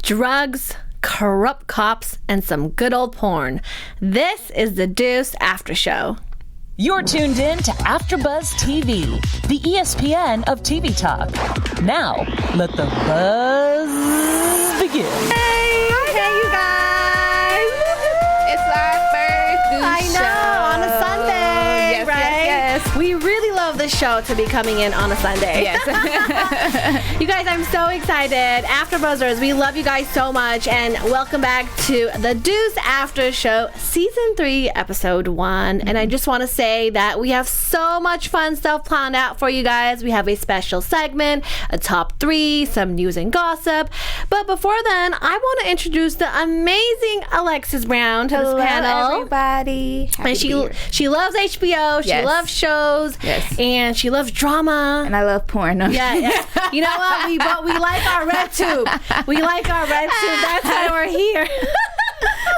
drugs, corrupt cops, and some good old porn. This is the Deuce Aftershow. You're tuned in to AfterBuzz TV, the ESPN of TV talk. Now, let the buzz begin. Hey, you guys. It's our first Deuce show. On a Sunday, Yes, right? yes. We really love this show to be coming in on a Sunday. Yes. You guys, I'm so excited. AfterBuzzers, we love you guys so much, and welcome back to the Deuce After Show, Season 3, Episode 1. And I just want to say that we have so much fun stuff planned out for you guys. We have a special segment, a top 3, some news and gossip. But before then, I want to introduce the amazing Alexis Brown to this panel. Everybody. And she loves HBO, she Yes. loves shows, Yes. and she loves drama. And I love porn. Yeah. You know what? We like our red tube. We like our red tube. That's why we're here.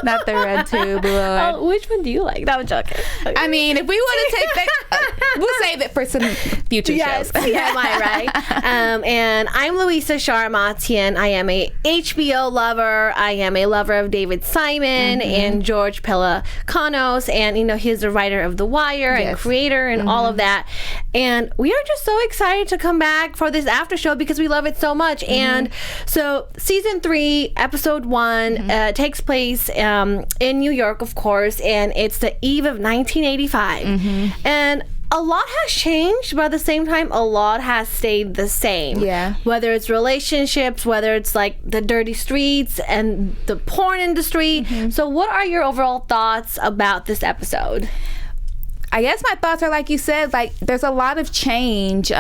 Not the red tube, Lord. Oh, which one do you like? No, I'm joking. Okay. I mean, if we want to take that, we'll save it for some future Yes, shows. yeah, am I right? And I'm Louiza Sharamatyan. I am a HBO lover. I am a lover of David Simon and George Pelecanos, and he's the writer of The Wire and Yes. creator and all of that. And we are just so excited to come back for this after show because we love it so much. And so season 3, episode 1 takes place in New York, of course, and it's the eve of 1985. And a lot has changed, but at the same time, a lot has stayed the same. Yeah. Whether it's relationships, whether it's like the dirty streets and the porn industry. So what are your overall thoughts about this episode? I guess my thoughts are like you said, like there's a lot of change.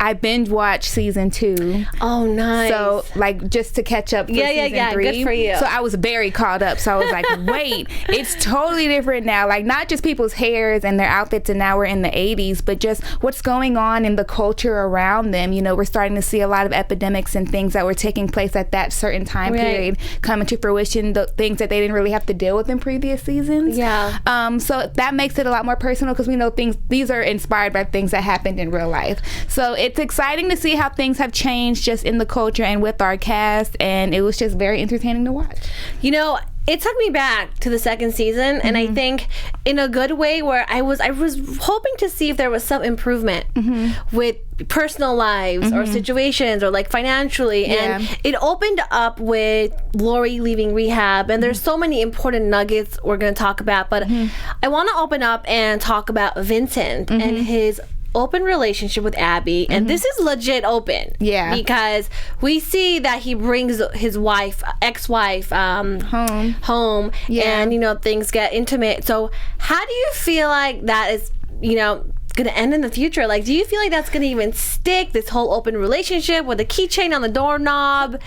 I binge watched season 2. Oh, nice. So, like, just to catch up for season 3. Good for you. So, I was very caught up. So, I was like, wait, it's totally different now. Like, not just people's hairs and their outfits, and now we're in the 80s, but just what's going on in the culture around them. We're starting to see a lot of epidemics and things that were taking place at that certain time period coming to fruition, the things that they didn't really have to deal with in previous seasons. Yeah. So, that makes it a lot more personal because we know these are inspired by things that happened in real life. So, it's exciting to see how things have changed just in the culture and with our cast, and it was just very entertaining to watch. It took me back to the second season, and I think in a good way, where I was hoping to see if there was some improvement with personal lives or situations or like financially. And it opened up with Lori leaving rehab, and there's so many important nuggets we're going to talk about, but I want to open up and talk about Vincent and his open relationship with Abby, and this is legit open, because we see that he brings his ex-wife home, and things get intimate. So how do you feel like that is gonna end in the future? Like, do you feel like that's gonna even stick, this whole open relationship with a keychain on the doorknob?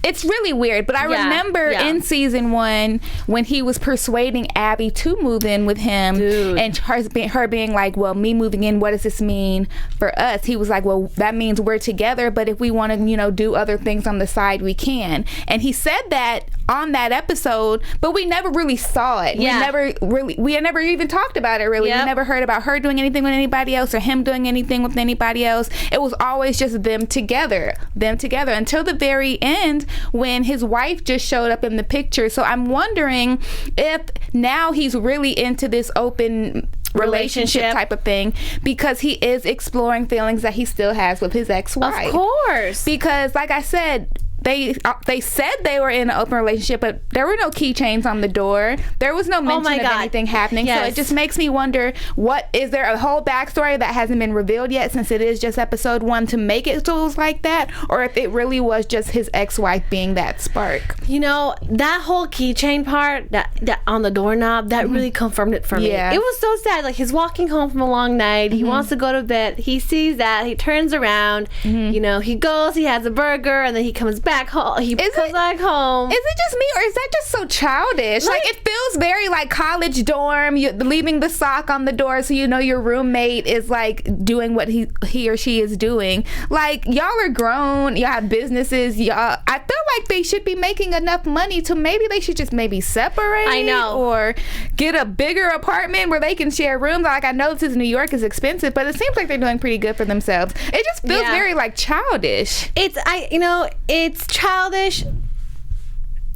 It's really weird, but I remember in season 1 when he was persuading Abby to move in with him, and her being like, well, me moving in, what does this mean for us? He was like, well, that means we're together, but if we want to do other things on the side, we can. And he said that on that episode, but we never really saw it. We had never even talked about it, really. We never heard about her doing anything with anybody else or him doing anything with anybody else. It was always just them together until the very end when his wife just showed up in the picture. So I'm wondering if now he's really into this open relationship type of thing, because he is exploring feelings that he still has with his ex-wife. Of course. Because like I said, they said they were in an open relationship, but there were no keychains on the door. There was no mention of anything happening. So it just makes me wonder, what is there a whole backstory that hasn't been revealed yet, since it is just episode 1, to make it so it was like that, or if it really was just his ex-wife being that spark. That whole keychain part that on the doorknob, that really confirmed it for me. It was so sad. Like, he's walking home from a long night, he wants to go to bed, he sees that, he turns around, he goes, he has a burger, and then he comes back home. He comes back home. Is it just me, or is that just so childish? Like, it feels very like college dorm. You're leaving the sock on the door, so your roommate is like doing what he or she is doing. Like, y'all are grown. Y'all have businesses. I feel like they should be making enough money to maybe they should just separate. I know. Or get a bigger apartment where they can share rooms. Like, I know this is New York, is expensive, but it seems like they're doing pretty good for themselves. It just feels very like childish. It's childish.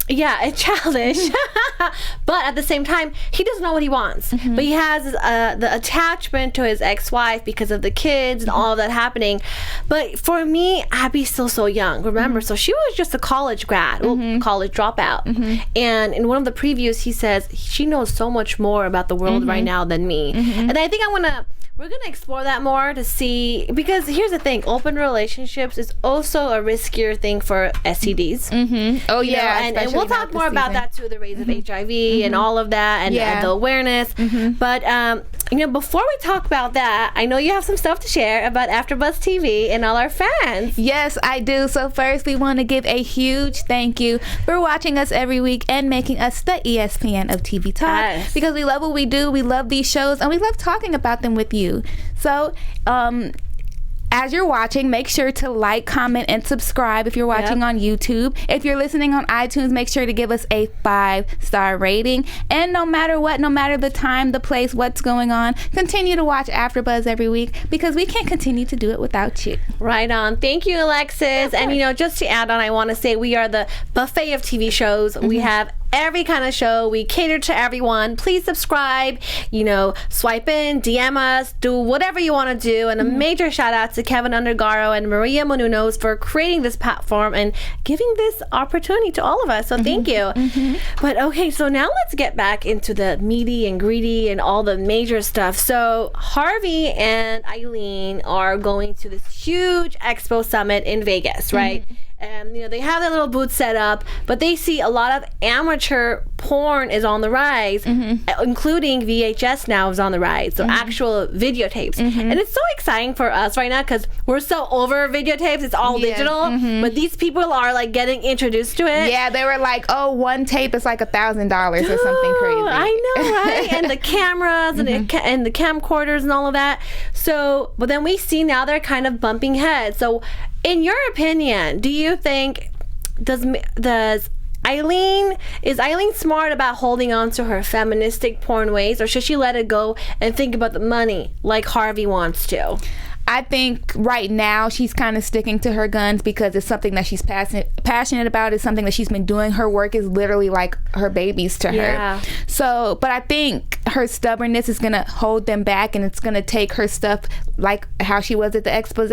Yeah, it's childish. But at the same time, he doesn't know what he wants. But he has the attachment to his ex-wife because of the kids and all of that happening. But for me, Abby's still so young. Remember, so she was just a college grad, college dropout. And in one of the previews, he says she knows so much more about the world right now than me. And I think we're going to explore that more to see, because here's the thing, open relationships is also a riskier thing for STDs. Oh, yeah. And we'll talk more about that too, the rise of HIV and all of that, and the awareness. But, before we talk about that, I know you have some stuff to share about AfterBuzz TV and all our fans. Yes, I do. So first, we want to give a huge thank you for watching us every week and making us the ESPN of TV Talk. Yes. Because we love what we do, we love these shows, and we love talking about them with you. So, as you're watching, make sure to like, comment, and subscribe if you're watching on YouTube. If you're listening on iTunes, make sure to give us a 5-star rating. And no matter what, no matter the time, the place, what's going on, continue to watch AfterBuzz every week, because we can't continue to do it without you. Right on. Thank you, Alexis. And, just to add on, I want to say we are the buffet of TV shows. We have every kind of show. We cater to everyone. Please subscribe, swipe in, DM us, do whatever you want to do. And a major shout out to Keven Undergaro and Maria Menounos for creating this platform and giving this opportunity to all of us. So thank you. But okay, so now let's get back into the meaty and greedy and all the major stuff. So Harvey and Eileen are going to this huge expo summit in Vegas, right? And they have their little booth set up, but they see a lot of amateur porn is on the rise, including VHS now is on the rise, so actual videotapes. And it's so exciting for us right now because we're so over videotapes. It's all digital, but these people are like getting introduced to it. Yeah, they were like, oh, one tape is like $1,000 or something crazy. I know, right? And the cameras and the camcorders and all of that. So, but then we see now they're kind of bumping heads. So, in your opinion, do you think is Eileen smart about holding on to her feministic porn ways, or should she let it go and think about the money like Harvey wants to? I think right now she's kind of sticking to her guns because it's something that she's passionate about. It's something that she's been doing. Her work is literally like her babies to her. So, but I think her stubbornness is going to hold them back, and it's going to take her stuff like how she was at the expose.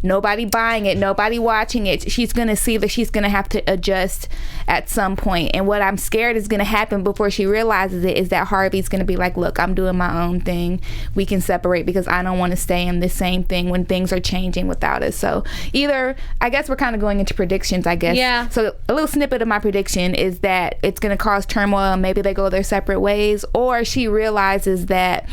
Nobody buying it, nobody watching it. She's going to see that she's going to have to adjust at some point. And what I'm scared is going to happen before she realizes it is that Harvey's going to be like, look, I'm doing my own thing. We can separate because I don't want to stay in the same thing when things are changing without us. So either, I guess we're kind of going into predictions, I guess. Yeah. So a little snippet of my prediction is that it's going to cause turmoil and maybe they go their separate ways, or she realizes that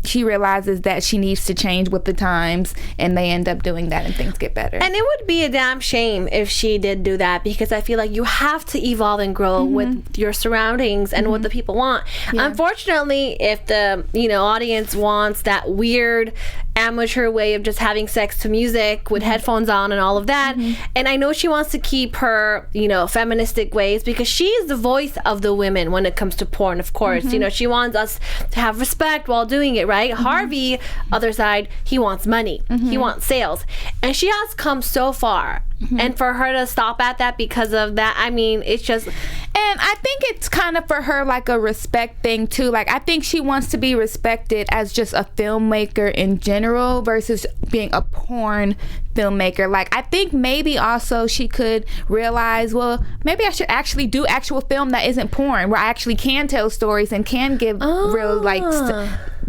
she needs to change with the times, and they end up doing that and things get better. And it would be a damn shame if she did do that, because I feel like you have to evolve and grow with your surroundings and what the people want. Unfortunately, if the audience wants that weird amateur way of just having sex to music with headphones on and all of that, and I know she wants to keep her feministic ways because she is the voice of the women when it comes to porn, of course. She wants us to have respect while doing it, right? Harvey, other side, he wants money, he wants sales, and she has come so far. And for her to stop at that because of that, I mean, it's just... And I think it's kind of for her like a respect thing too. Like, I think she wants to be respected as just a filmmaker in general versus being a porn filmmaker. Like, I think maybe also she could realize, well, maybe I should actually do actual film that isn't porn, where I actually can tell stories and can give real, like,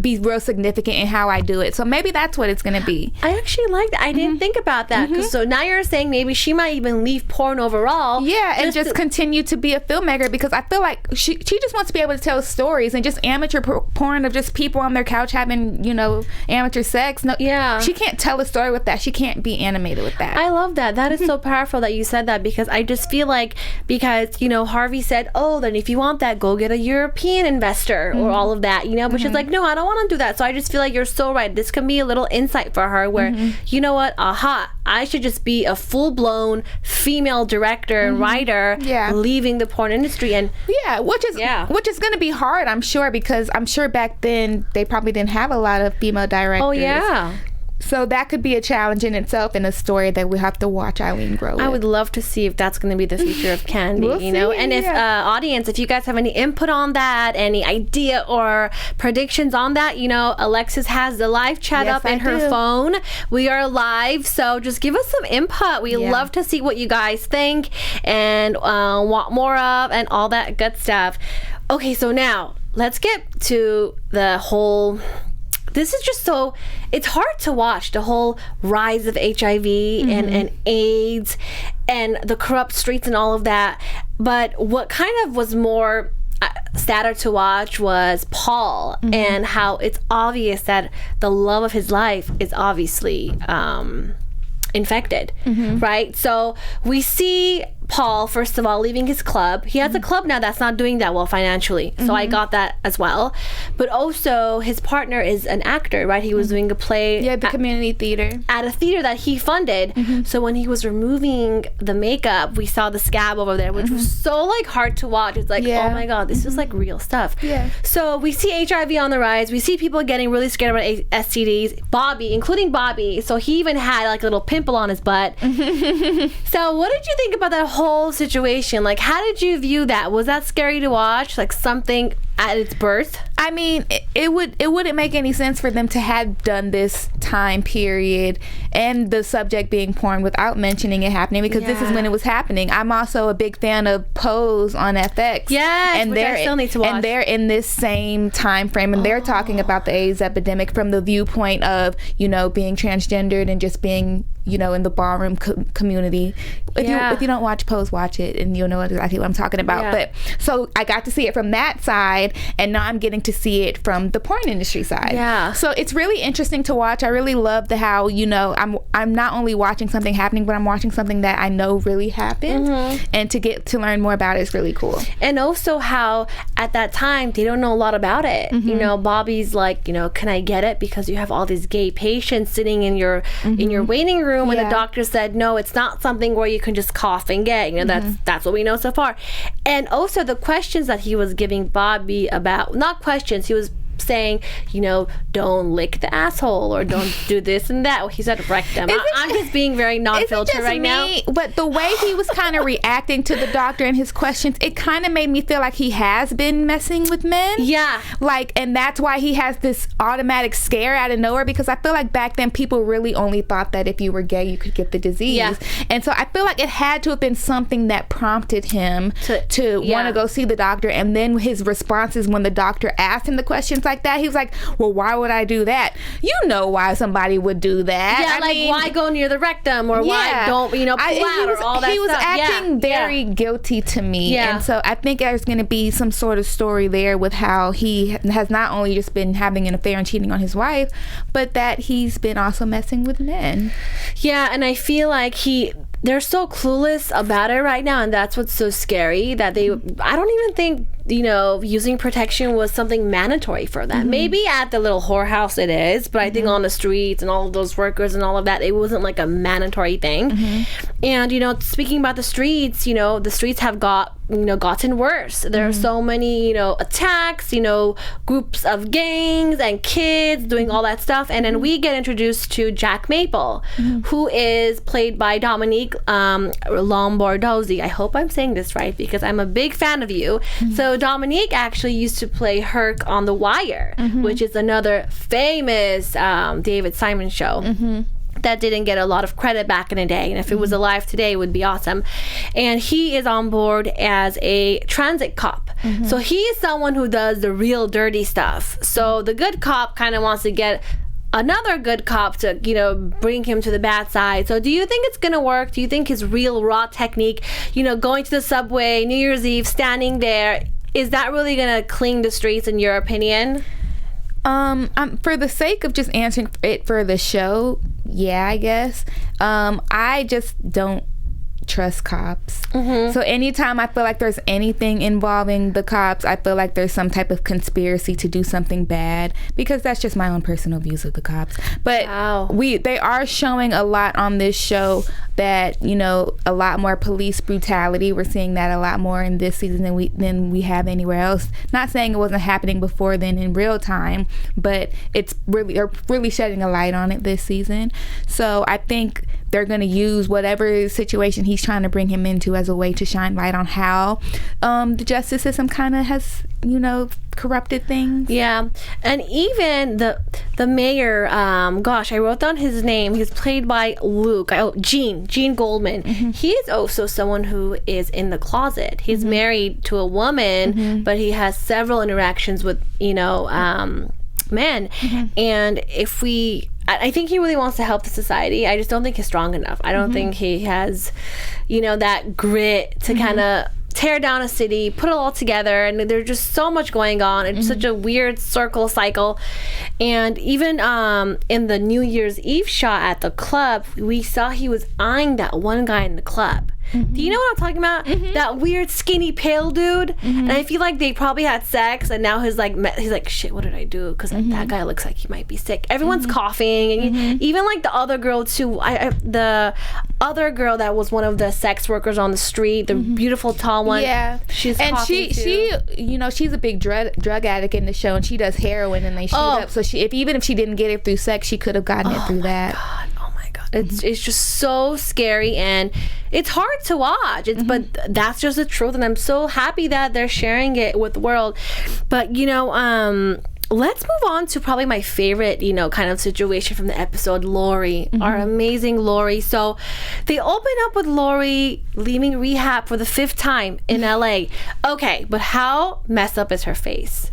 be real significant in how I do it. So maybe that's what it's going to be. I actually like that. I didn't think about that. So now you're saying maybe she might even leave porn overall. Yeah, and just continue to be a filmmaker, because I feel like she just wants to be able to tell stories, and just amateur porn of just people on their couch having, amateur sex. No, she can't tell a story with that. She can't be animated with that. I love that. That is so powerful that you said that, because I just feel like, because Harvey said, oh, then if you want that, go get a European investor or all of that, but she's like, no, I don't want to do that. So I just feel like you're so right. This can be a little insight for her where, you know what, I should just be a full-blown female director and writer leaving the porn industry. And which is going to be hard, I'm sure, because I'm sure back then they probably didn't have a lot of female directors. Oh yeah. So that could be a challenge in itself and a story that we have to watch Eileen grow with. I would love to see if that's going to be the future of Candy, you know? And if, audience, if you guys have any input on that, any idea or predictions on that, you know, Alexis has the live chat up in her phone. We are live, so just give us some input. We love to see what you guys think and want more of and all that good stuff. Okay, so now let's get to the whole... This is just so... It's hard to watch, the whole rise of HIV and AIDS and the corrupt streets and all of that. But what kind of was more sadder to watch was Paul and how it's obvious that the love of his life is obviously infected, right? So we see Paul, first of all, leaving his club. He has a club now that's not doing that well financially. So I got that as well. But also, his partner is an actor, right? He was doing a play. Yeah, the community theater. At a theater that he funded. So when he was removing the makeup, we saw the scab over there, which was so, like, hard to watch. It's like, oh my God, this is, like, real stuff. Yeah. So we see HIV on the rise. We see people getting really scared about STDs. Bobby, including Bobby. So he even had, like, a little pimple on his butt. So what did you think about that whole situation? Like, how did you view that? Was that scary to watch? Like, something at its birth? I mean, it wouldn't make any sense for them to have done this time period and the subject being porn without mentioning it happening, because this is when it was happening. I'm also a big fan of Pose on FX. Yes, and which I still need to watch. And they're in this same time frame, and they're talking about the AIDS epidemic from the viewpoint of, you know, being transgendered and just being, you know, in the ballroom community. If you don't watch Pose, watch it and you'll know exactly what I'm talking about. But so I got to see it from that side, and now I'm getting to see it from the porn industry side. Yeah. So it's really interesting to watch. I really love how, you know, I'm not only watching something happening, but I'm watching something that I know really happened, and to get to learn more about it is really cool. And also how at that time they don't know a lot about it. You know, Bobby's like, you know, can I get it because you have all these gay patients sitting in your waiting room, and the doctor said no, it's not something where you can just cough and get, you know, that's what we know so far. And also the questions that he was giving Bobby about, not questions, he was saying, you know, don't lick the asshole or don't do this and that. Well, he said rectum. I'm just being very non-filtered right now. But the way he was kind of reacting to the doctor and his questions, it kind of made me feel like he has been messing with men. Yeah. Like, and that's why he has this automatic scare out of nowhere, because I feel like back then people really only thought that if you were gay you could get the disease. Yeah. And so I feel like it had to have been something that prompted him to want to go see the doctor. And then his responses when the doctor asked him the questions like that, he was like, well, why would I do that? You know why somebody would do that. Yeah, I mean, why go near the rectum, or why don't, you know, pull out, or all that stuff. He was acting very guilty to me. Yeah. And so I think there's going to be some sort of story there with how he has not only just been having an affair and cheating on his wife, but that he's been also messing with men. Yeah, and I feel like they're so clueless about it right now, and that's what's so scary, that I don't even think, you know, using protection was something mandatory for them. Maybe at the little whorehouse it is, but I think on the streets and all of those workers and all of that, it wasn't like a mandatory thing. And, you know, speaking about the streets, you know, the streets have gotten worse. There are so many, you know, attacks, you know, groups of gangs and kids doing all that stuff. And then we get introduced to Jack Maple, who is played by Dominique Lombardozzi. I hope I'm saying this right, because I'm a big fan of you. So Dominique actually used to play Herc on The Wire, which is another famous David Simon show. That didn't get a lot of credit back in the day, and if it was alive today, it would be awesome. And he is on board as a transit cop. So he is someone who does the real dirty stuff. So the good cop kind of wants to get another good cop to, you know, bring him to the bad side. So do you think it's gonna work? Do you think his real raw technique, you know, going to the subway, New Year's Eve, standing there, is that really gonna clean the streets, in your opinion? For the sake of just answering it for the show, yeah, I guess. I just don't trust cops. So anytime I feel like there's anything involving the cops, I feel like there's some type of conspiracy to do something bad, because that's just my own personal views of the cops. But they are showing a lot on this show that, you know, a lot more police brutality. We're seeing that a lot more in this season than we have anywhere else. Not saying it wasn't happening before then in real time, but it's really shedding a light on it this season. So I think they're going to use whatever situation he's trying to bring him into as a way to shine light on how the justice system kind of has, you know, corrupted things. Yeah. And even the mayor, gosh, I wrote down his name. He's played by Gene Goldman. He is also someone who is in the closet. He's married to a woman, but he has several interactions with, you know, men. And I think he really wants to help the society. I just don't think he's strong enough. I don't think he has, you know, that grit to kind of tear down a city, put it all together, and there's just so much going on. It's such a weird cycle. And even in the New Year's Eve shot at the club, we saw he was eyeing that one guy in the club. Do you know what I'm talking about? That weird skinny pale dude. And I feel like they probably had sex, and now he's like, shit, what did I do? Because that guy looks like he might be sick. Everyone's coughing, and even like the other girl too. The other girl that was one of the sex workers on the street, the beautiful tall one. Yeah, she's coughing too. She you know, she's a big drug addict in the show, and she does heroin, and they shoot up. So even if she didn't get it through sex, she could have gotten it through that. God. It's just so scary, and it's hard to watch. But that's just the truth, and I'm so happy that they're sharing it with the world. But, you know, let's move on to probably my favorite, you know, kind of situation from the episode, Lori, our amazing Lori. So they open up with Lori leaving rehab for the 5th time in LA. Okay, but how messed up is her face?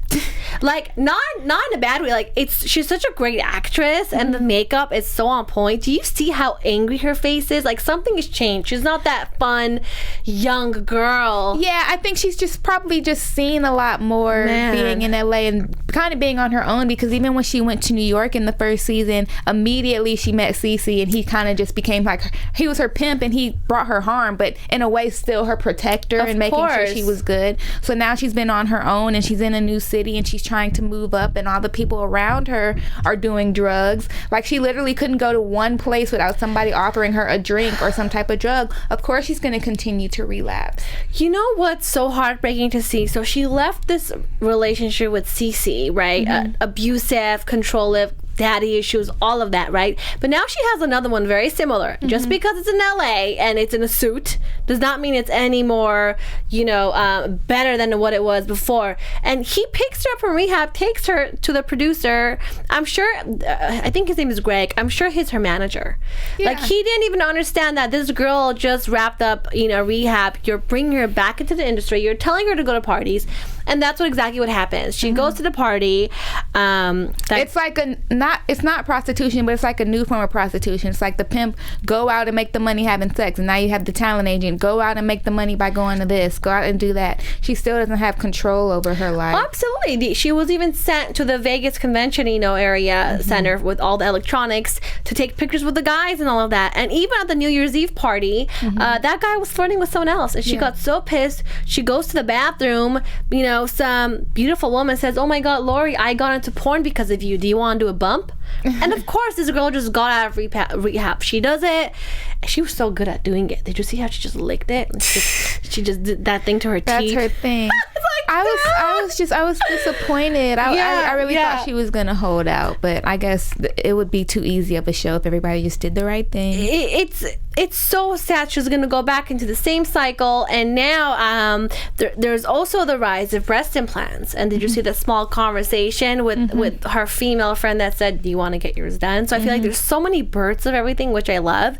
Like, not in a bad way. Like, she's such a great actress, and the makeup is so on point. Do you see how angry her face is? Like, something has changed. She's not that fun young girl. Yeah, I think she's just probably just seen a lot more being in LA and kind of being on her own, because even when she went to New York in the first season, immediately she met Cece, and he kind of just became like, he was her pimp and he brought her harm, but in a way still her protector and making sure she was good. So now she's been on her own, and she's in a new city, and she's trying to move up, and all the people around her are doing drugs. Like, she literally couldn't go to one place without somebody offering her a drink or some type of drug. Of course she's going to continue to relapse. You know what's so heartbreaking to see? So she left this relationship with Cece, right? Abusive, controlling, daddy issues, all of that, right? But now she has another one very similar. Just because it's in LA and it's in a suit does not mean it's any more, you know, better than what it was before. And he picks her up from rehab, takes her to the producer. I'm sure, I think his name is Greg. I'm sure he's her manager. Yeah. Like, he didn't even understand that this girl just wrapped up, you know, rehab. You're bringing her back into the industry. You're telling her to go to parties. And that's exactly what happens. She goes to the party. It's like it's not prostitution, but it's like a new form of prostitution. It's like the pimp go out and make the money having sex, and now you have the talent agent go out and make the money by going to this, go out and do that. She still doesn't have control over her life. Absolutely. She was even sent to the Vegas convention, you know, area center with all the electronics to take pictures with the guys and all of that. And even at the New Year's Eve party, that guy was flirting with someone else, and she got so pissed. She goes to the bathroom, you know, some beautiful woman says, "Oh my God, Lori, I got into porn because of you. Do you want to do a bump?" And of course, this girl just got out of rehab. She does it. She was so good at doing it. Did you see how she just licked it? She just did that thing to her teeth. That's her thing. I was disappointed. I really thought she was gonna hold out, but I guess it would be too easy of a show if everybody just did the right thing. It's so sad. She's gonna go back into the same cycle, and now there's also the rise of breast implants. And did you see the small conversation with her female friend that said, "Do you want to get yours done?" So I feel like there's so many births of everything, which I love.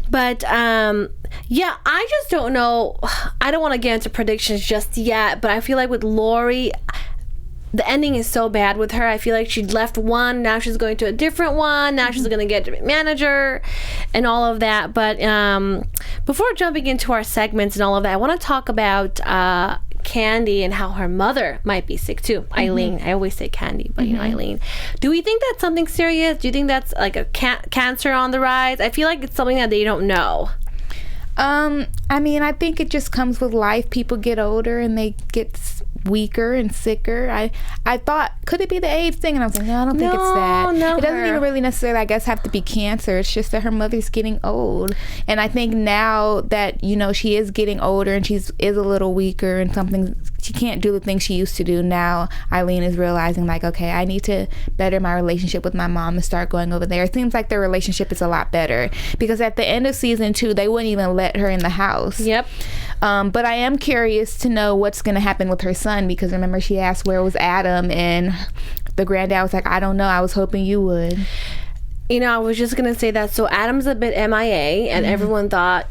But yeah, I just don't know. I don't want to get into predictions just yet, but I feel like with Lori, the ending is so bad with her. I feel like she left one, now she's going to a different one, now she's going to get a manager and all of that. But before jumping into our segments and all of that, I want to talk about Candy and how her mother might be sick too. Eileen. I always say Candy, but you know, Eileen. Do we think that's something serious? Do you think that's like a cancer on the rise? I feel like it's something that they don't know. I mean, I think it just comes with life. People get older and they get weaker and sicker. I thought, could it be the age thing? And I was like, no, I don't think it's that. No, it doesn't even really necessarily, I guess, have to be cancer. It's just that her mother's getting old. And I think now that, you know, she is getting older and is a little weaker and she can't do the things she used to do. Now Eileen is realizing, like, okay, I need to better my relationship with my mom and start going over there. It seems like their relationship is a lot better, because at the end of season 2, they wouldn't even let her in the house. Yep. But I am curious to know what's going to happen with her son, because remember, she asked where was Adam, and the granddad was like, I don't know, I was hoping you would. You know, I was just going to say that. So Adam's a bit MIA, and everyone thought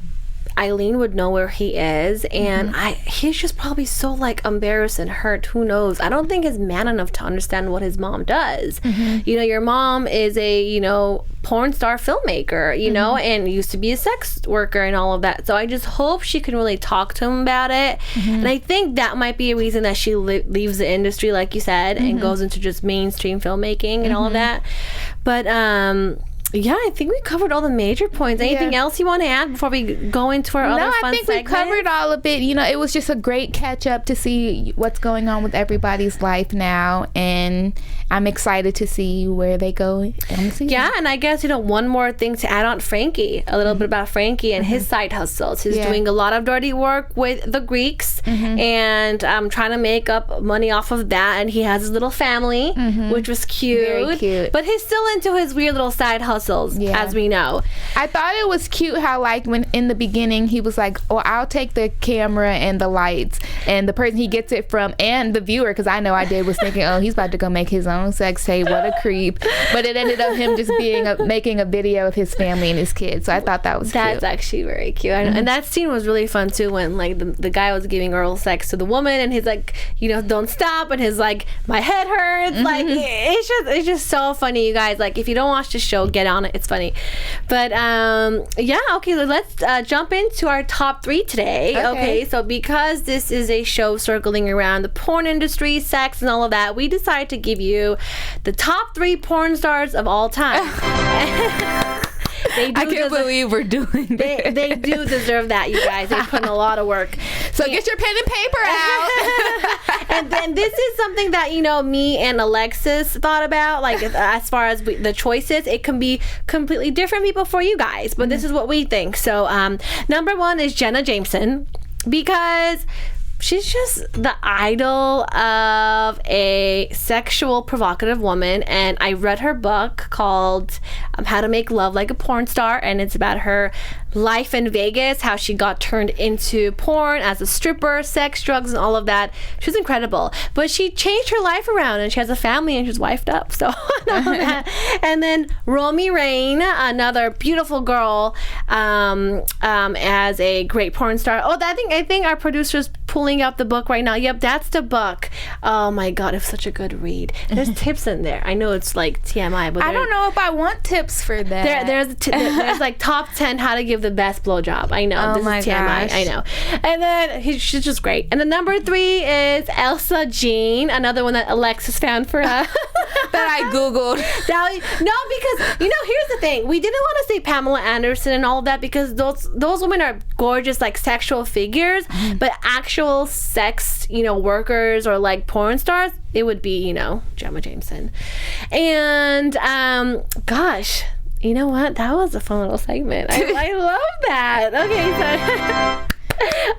Eileen would know where he is, and he's just probably so like embarrassed and hurt. Who knows? I don't think he's man enough to understand what his mom does. You know, your mom is a, you know, porn star filmmaker, you know, and used to be a sex worker and all of that. So I just hope she can really talk to him about it. And I think that might be a reason that she leaves the industry, like you said, and goes into just mainstream filmmaking and all of that. But yeah, I think we covered all the major points. Anything else you want to add before we go into our other fun segments? No, I think we covered all of it. You know, it was just a great catch up to see what's going on with everybody's life now, and I'm excited to see where they go. Yeah, and I guess, you know, one more thing to add on Frankie, a little bit about Frankie and his side hustles. He's doing a lot of dirty work with the Greeks and trying to make up money off of that, and he has his little family, which was cute. Very cute. But he's still into his weird little side hustles. As we know. I thought it was cute how, like, when in the beginning he was like, oh, I'll take the camera and the lights, and the person he gets it from, and the viewer, because I know I did, was thinking, oh, he's about to go make his own sex tape, what a creep. But it ended up him just making a video of his family and his kids. So I thought that was cute. That's actually very cute. And that scene was really fun too, when like the guy was giving oral sex to the woman, and he's like, you know, don't stop, and his like, my head hurts. Like, it's just so funny, you guys. Like, if you don't watch the show, get on it. It's funny. But yeah, okay, so let's jump into our top 3 today. Okay, so because this is a show circling around the porn industry, sex, and all of that, we decided to give you the top 3 porn stars of all time. I can't believe we're doing this. They do deserve that, you guys. They put in a lot of work. So get your pen and paper out. And then this is something that, you know, me and Alexis thought about. Like, as far as the choices, it can be completely different people for you guys. But this is what we think. So number 1 is Jenna Jameson, because she's just the idol of a sexual, provocative woman. And I read her book called How to Make Love Like a Porn Star, and it's about her life in Vegas, how she got turned into porn as a stripper, sex, drugs, and all of that. She's incredible. But she changed her life around, and she has a family, and she's wifed up. So, and then Romy Rain, another beautiful girl, as a great porn star. Oh, I think our producer's pulling up the book right now. Yep, that's the book. Oh my God, it's such a good read. There's tips in there. I know it's like TMI, but I don't know if I want tips for that. There's like top 10 how to give the best blowjob. I know. This is TMI. Gosh. I know. And then she's just great. And then number 3 is Elsa Jean, another one that Alexis found for us. That I Googled. No, because, you know, here's the thing. We didn't want to say Pamela Anderson and all of that, because those women are gorgeous, like sexual figures, but actual sex, you know, workers or like porn stars, it would be, you know, Jenna Jameson. And gosh, you know what? That was a fun little segment. I love that.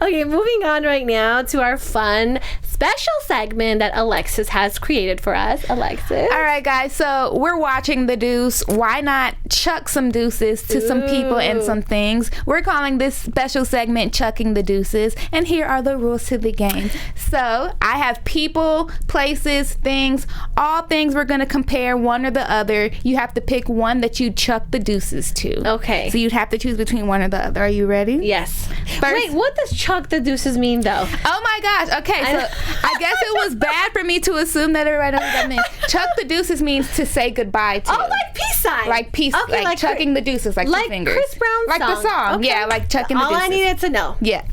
Okay, moving on right now to our fun special segment that Alexis has created for us. Alexis. All right, guys. So we're watching The Deuce. Why not chuck some deuces to some people and some things? We're calling this special segment Chucking the Deuces. And here are the rules to the game. So I have people, places, things, all things we're going to compare one or the other. You have to pick one that you chuck the deuces to. Okay. So you'd have to choose between one or the other. Are you ready? Yes. Wait, what does chuck the deuces mean, though? Oh my gosh. Okay, so I guess it was bad for me to assume that everybody knows what that means. Chuck the deuces means to say goodbye to. Oh, like peace sign. Like peace, okay, like chucking the deuces, like 2 fingers. Chris Brown's like song. The song. Okay. Yeah, like chucking the deuces. All I needed to know. Yeah.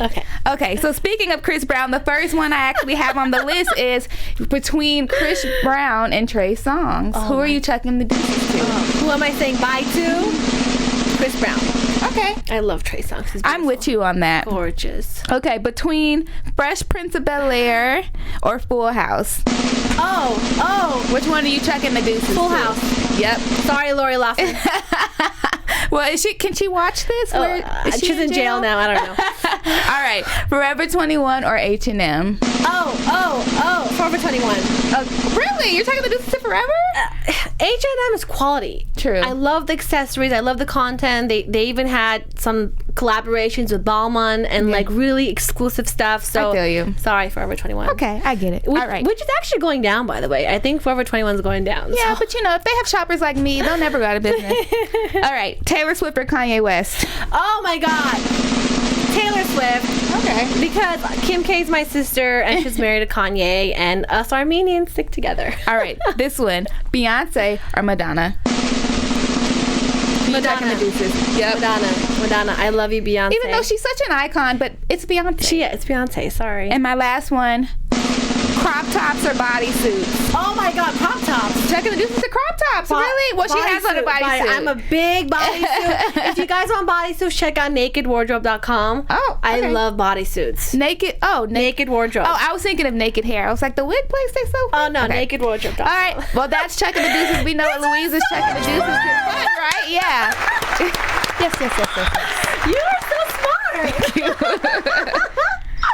Okay, so speaking of Chris Brown, the first one I actually have on the list is between Chris Brown and Trey Songz. Who are you chucking the deuces to? Who am I saying bye to? Chris Brown. Okay. I love Trey Songz. I'm with you on that. Gorgeous. Okay, between Fresh Prince of Bel-Air or Full House? Oh. Which one are you checking the deuces? Full House. Yep. Sorry, Lori Loughlin. Well, can she watch this? She's in jail now. I don't know. All right. Forever 21 or H&M? Forever 21. Really? You're taking the deuces to Forever? H&M is quality. True. I love the accessories. I love the content. They even had some collaborations with Balmain and like really exclusive stuff. So I feel you. Sorry, Forever 21. Okay, I get it. All right. Which is actually going down, by the way. I think Forever 21 is going down. Yeah, but if they have shoppers like me, they'll never go out of business. All right. Taylor Swift or Kanye West? Oh my God. Taylor Swift. Okay. Because Kim K's my sister and she's married to Kanye, and us Armenians stick together. All right. This one. Beyonce or Madonna? Madonna. Yep. Madonna. I love you, Beyonce. Even though she's such an icon, but it's Beyonce. It's Beyonce. Sorry. And my last one. Crop tops or bodysuits? Oh my God, crop tops. Checking the deuces to crop tops. Really? Well, she has on a bodysuit. I'm a big bodysuit. If you guys want bodysuits, check out nakedwardrobe.com. Oh, okay. I love bodysuits. Naked Wardrobe. Oh, I was thinking of naked hair. I was like, the wig place, they so Oh, no, okay. nakedwardrobe.com. All right. Well, that's Checking the Deuces. We know what Louiza's Checking the Deuces is fun, right? Yeah. Yes. You are so smart. Thank you.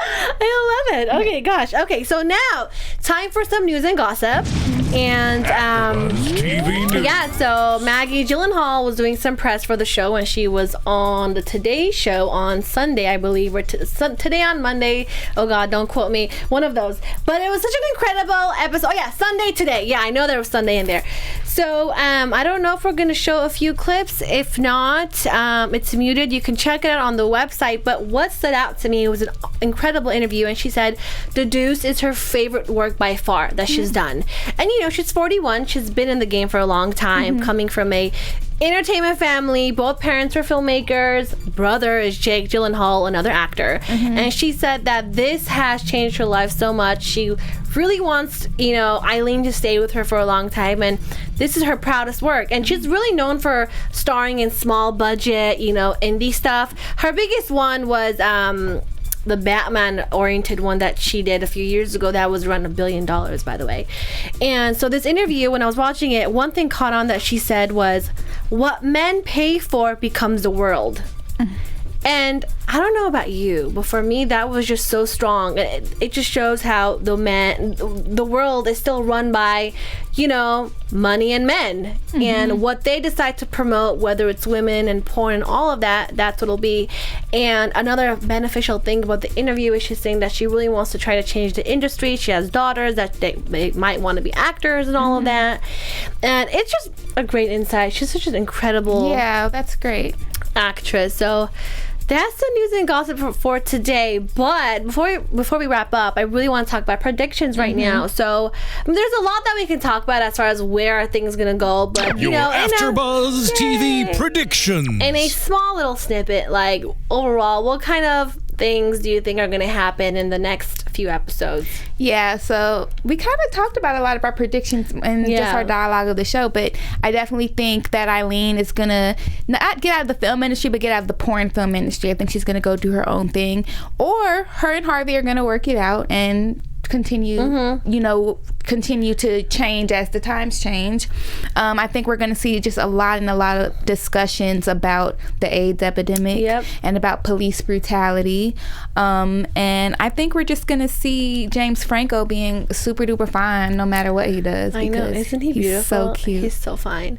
I love it. Okay, gosh. Okay, so now time for some news and gossip. And TV news. yeah, so Maggie Gyllenhaal was doing some press for the show, and she was on the Today Show on Sunday, I believe, or today on Monday. Oh God, don't quote me. One of those. But it was such an incredible episode. Oh yeah, Sunday Today. Yeah, I know there was Sunday in there. So I don't know if we're going to show a few clips. If not, it's muted. You can check it out on the website. But what stood out to me was an incredible interview, and she said The Deuce is her favorite work by far that she's done. And she's 41. She's been in the game for a long time, coming from a entertainment family. Both parents were filmmakers. Brother is Jake Gyllenhaal, another actor. And she said that this has changed her life so much. She really wants, Eileen to stay with her for a long time, and this is her proudest work. And she's really known for starring in small budget, indie stuff. Her biggest one was the Batman-oriented one that she did a few years ago that was around $1 billion, by the way. And so this interview, when I was watching it, one thing caught on that she said was, what men pay for becomes the world. And I don't know about you, but for me, that was just so strong. It just shows how the world is still run by, money and men. And what they decide to promote, whether it's women and porn and all of that, that's what it'll be. And another beneficial thing about the interview is she's saying that she really wants to try to change the industry. She has daughters that they might want to be actors and all of that. And it's just a great insight. She's such an incredible that's great actress. So that's the news and gossip for today. But before we wrap up, I really want to talk about predictions right now. So there's a lot that we can talk about as far as where are things going to go. But Your AfterBuzz TV predictions. In a small little snippet, like overall, what kind of things do you think are going to happen in the next few episodes? Yeah, so we kind of talked about a lot of our predictions and just our dialogue of the show, but I definitely think that Eileen is going to not get out of the film industry, but get out of the porn film industry. I think she's going to go do her own thing, or her and Harvey are going to work it out and continue to change as the times change. I think we're going to see just a lot of discussions about the AIDS epidemic and about police brutality. And I think we're just going to see James Franco being super duper fine no matter what he does. I know, isn't he beautiful? He's so cute. He's so fine.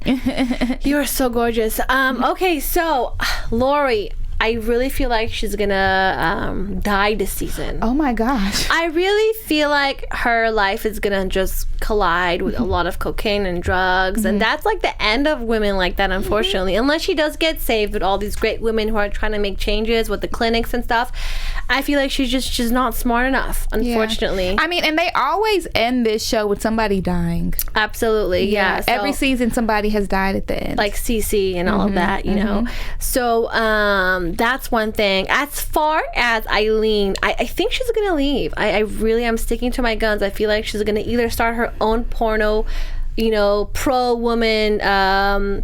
You are so gorgeous. Okay, so Lori, I really feel like she's gonna die this season. Oh my gosh. I really feel like her life is gonna just collide with a lot of cocaine and drugs, and that's like the end of women like that, unfortunately. Unless she does get saved with all these great women who are trying to make changes with the clinics and stuff. I feel like she's not smart enough, unfortunately. I mean, and they always end this show with somebody dying. Absolutely, yeah. So, every season somebody has died at the end. Like CC and all of that, you know. So that's one thing. As far as Eileen, I think she's gonna leave. I really am sticking to my guns. I feel like she's gonna either start her own porno pro-woman,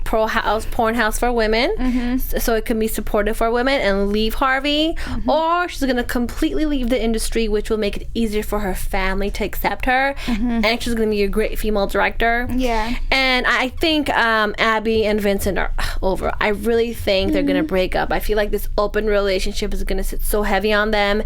porn house for women, so it can be supportive for women, and leave Harvey, or she's going to completely leave the industry, which will make it easier for her family to accept her, and she's going to be a great female director. Yeah. And I think Abby and Vincent are over. I really think they're going to break up. I feel like this open relationship is going to sit so heavy on them,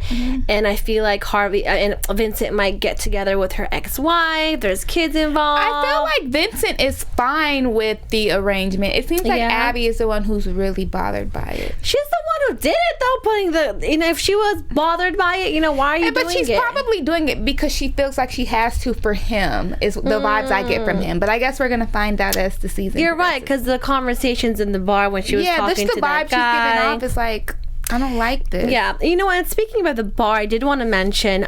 and I feel like Harvey and Vincent might get together with her ex-wife. There's kids involved. I feel like Vincent is fine with the arrangement. It seems like Abby is the one who's really bothered by it. She's the one who did it, though. Putting if she was bothered by it, why are you doing it? But she's probably doing it because she feels like she has to for him. Is the vibes I get from him. But I guess we're gonna find out as the season. You're right, because the conversations in the bar when she was talking to that guy. Yeah, the vibe she's giving off is like, I don't like this. Yeah, and speaking about the bar, I did want to mention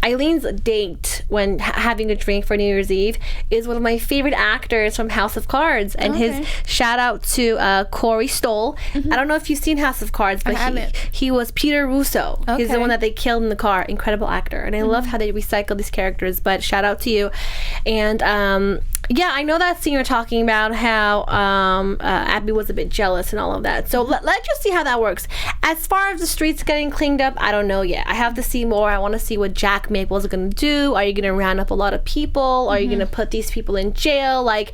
Eileen's date when having a drink for New Year's Eve is one of my favorite actors from House of Cards, and his shout out to Corey Stoll. I don't know if you've seen House of Cards, but he was Peter Russo. He's the one that they killed in the car. Incredible actor, and I love how they recycle these characters. But shout out to you. And I know that scene you're talking about, how Abby was a bit jealous and all of that. So let's just see how that works. As far as the streets getting cleaned up, I don't know yet. I have to see more. I want to see what Jack Maples are going to do. Are you going to round up a lot of people? Are you going to put these people in jail? Like,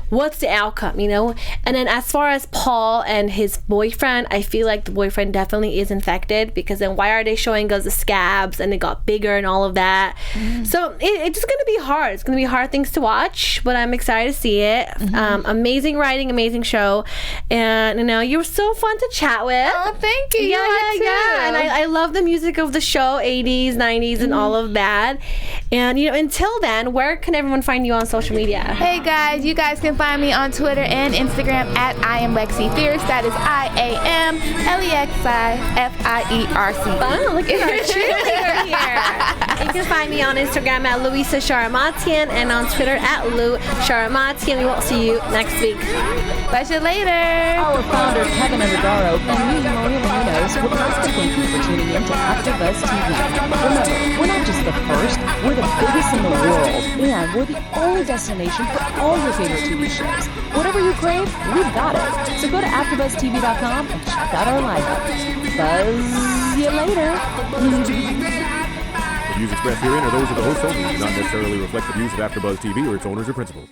what's the outcome, And then as far as Paul and his boyfriend, I feel like the boyfriend definitely is infected, because then why are they showing us the scabs and it got bigger and all of that? So it's just going to be hard. It's going to be hard things to watch, but I'm excited to see it. Amazing writing, amazing show, and you were so fun to chat with. Oh, thank you. Yeah. And I love the music of the show, 80s, 90s, and all of that. And until then, where can everyone find you on social media? Hey guys, you guys can find me on Twitter and Instagram at I am Lexi Fierce. That is IamLexifierce. Oh, look at our cheerleader here. You can find me on Instagram at Louiza Sharamatyan and on Twitter at Lou Sharamatyan. We will see you next week. Catch you later. Our founder, Keven Undergaro, and me, Maria Menounos, would like to thank you for tuning in to AfterBuzz TV. Remember, we're not just the first, we're the biggest in the world, and we're the only destination for all your favorite TV shows. Whatever you crave, we've got it. So go to AfterBuzzTV.com and check out our lineup. Buzz you later. The views expressed herein are those of the host only and do not necessarily reflect the views of AfterBuzz TV or its owners or principals.